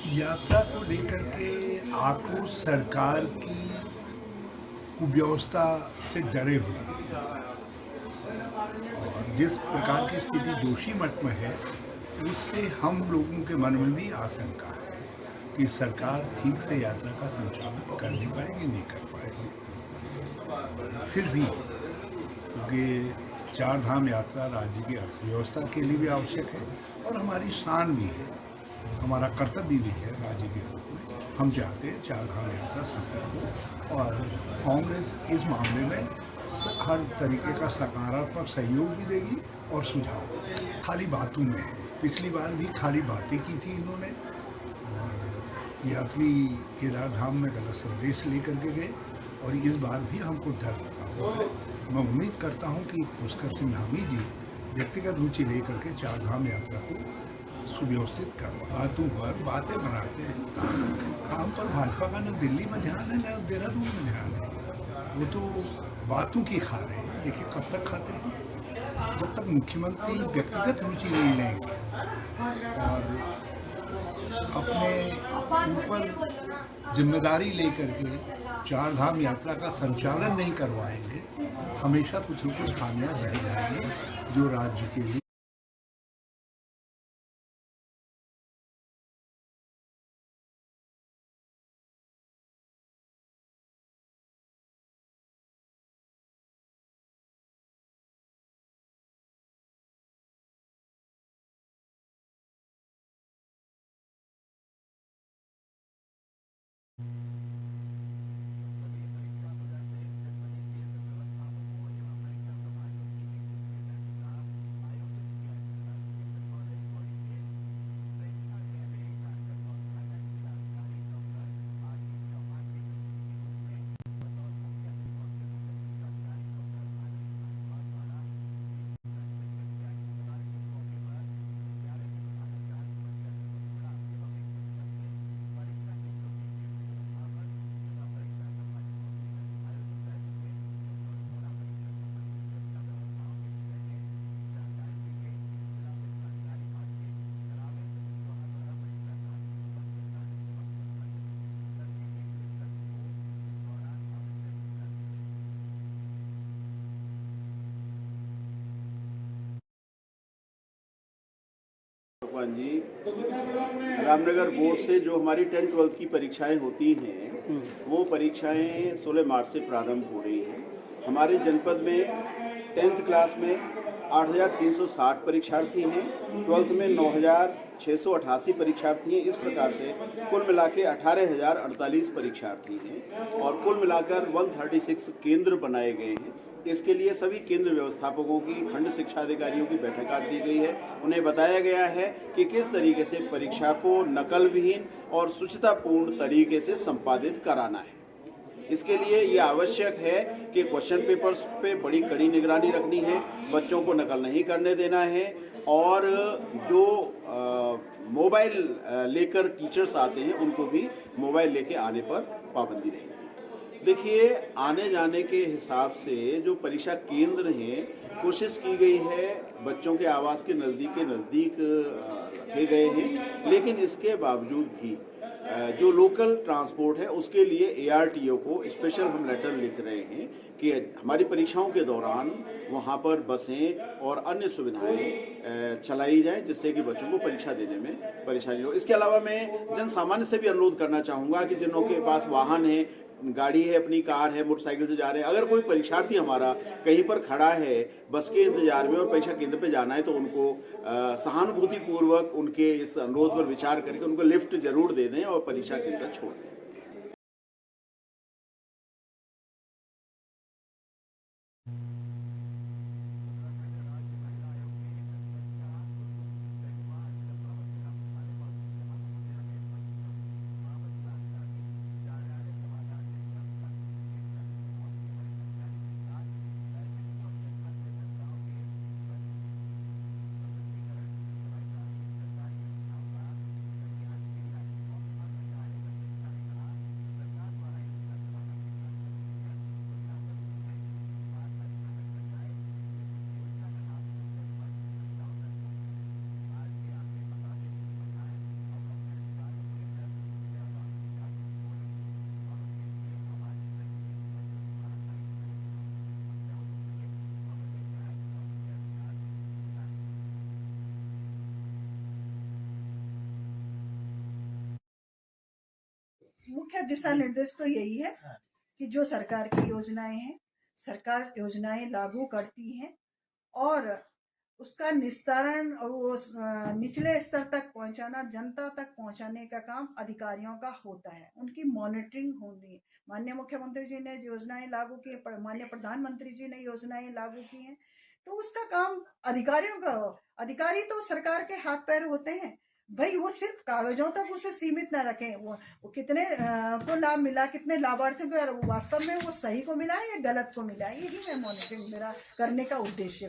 यात्रा को लेकर के आक्रोश सरकार की कुव्यवस्था से डरे हुए हैं। और जिस प्रकार की स्थिति जोशीमठ में है, उससे हम लोगों के मन में भी आशंका है कि सरकार ठीक से यात्रा का संचालन कर नहीं पाएगी, नहीं कर पाएगी। फिर भी क्योंकि चार धाम यात्रा राज्य की अर्थव्यवस्था के लिए भी आवश्यक है और हमारी शान भी है, हमारा कर्तव्य भी है राज्य के रूप में। हम चाहते हैं चार धाम यात्रा सफल हो और कांग्रेस इस मामले में हर तरीके का सकारात्मक सहयोग भी देगी और सुझाव। खाली बातों में है, पिछली बार भी खाली बातें की थी इन्होंने और यात्री केदार धाम में गलत संदेश लेकर के गए और इस बार भी हमको डर लगा हुआ है। मैं उम्मीद करता हूं कि पुष्कर सिंह धामी जी व्यक्तिगत रुचि लेकर के चार धाम यात्रा को सुव्यवस्थित कर बातों पर बातें बनाते हैं। काम पर भाजपा का न दिल्ली में ध्यान है न देहरादून में ध्यान है, वो तो बातों की खा रहे हैं। देखिए कब तक खाते हैं, जब तक मुख्यमंत्री व्यक्तिगत रुचि नहीं लेंगे और अपने ऊपर जिम्मेदारी लेकर के चार धाम यात्रा का संचालन नहीं करवाएंगे, हमेशा कुछ न कुछ खामियां रह जाएंगी जो राज्य के लिए। भगवान जी, रामनगर बोर्ड से जो हमारी 10-12 की परीक्षाएं होती हैं, वो परीक्षाएं 16 मार्च से प्रारंभ हो रही हैं। हमारे जनपद में 10th क्लास में 8,360 परीक्षार्थी हैं, 12th में 9,688 परीक्षार्थी हैं। इस प्रकार से कुल मिला के 18,048 परीक्षार्थी हैं और कुल मिलाकर 136 केंद्र बनाए गए हैं। इसके लिए सभी केंद्र व्यवस्थापकों की, खंड शिक्षा अधिकारियों की बैठक आज दी गई है। उन्हें बताया गया है कि किस तरीके से परीक्षा को नकल विहीन और शुचितापूर्ण तरीके से संपादित कराना है। इसके लिए ये आवश्यक है कि क्वेश्चन पेपर्स पे बड़ी कड़ी निगरानी रखनी है, बच्चों को नकल नहीं करने देना है और जो मोबाइल लेकर टीचर्स आते हैं उनको भी मोबाइल लेके आने पर पाबंदी रहेगी। देखिए, आने जाने के हिसाब से जो परीक्षा केंद्र हैं, कोशिश की गई है बच्चों के आवास के नज़दीक रखे गए हैं, लेकिन इसके बावजूद भी जो लोकल ट्रांसपोर्ट है उसके लिए ARTO को स्पेशल हम लेटर लिख रहे हैं कि हमारी परीक्षाओं के दौरान वहाँ पर बसें और अन्य सुविधाएं चलाई जाएं, जिससे कि बच्चों को परीक्षा देने में परेशानी हो। इसके अलावा मैं जन सामान्य से भी अनुरोध करना चाहूँगा कि जिनों के पास वाहन है, गाड़ी है, अपनी कार है, मोटरसाइकिल से जा रहे हैं, अगर कोई परीक्षार्थी हमारा कहीं पर खड़ा है बस के इंतजार में और परीक्षा केंद्र पे जाना है, तो उनको सहानुभूतिपूर्वक उनके इस अनुरोध पर विचार करके उनको लिफ्ट जरूर दे दें और परीक्षा केंद्र छोड़ दें। दिशा निर्देश तो यही है कि जो सरकार की योजनाएं हैं, सरकार योजनाएं लागू करती है और उसका निस्तारण और वो निचले स्तर तक पहुंचाना, जनता तक पहुंचाने का काम अधिकारियों का होता है। उनकी मॉनिटरिंग होनी है। माननीय मुख्यमंत्री जी ने योजनाएं लागू की, माननीय प्रधानमंत्री जी ने योजनाएं लागू की हैं, तो उसका काम अधिकारियों का हो। अधिकारी तो सरकार के हाथ पैर होते हैं भाई, वो सिर्फ कागजों तक उसे सीमित ना रखें। वो कितने को लाभ मिला, कितने लाभार्थियों को वास्तव में वो सही को मिला है या गलत को मिला है, यही मैं मॉनिटरिंग मेरा करने का उद्देश्य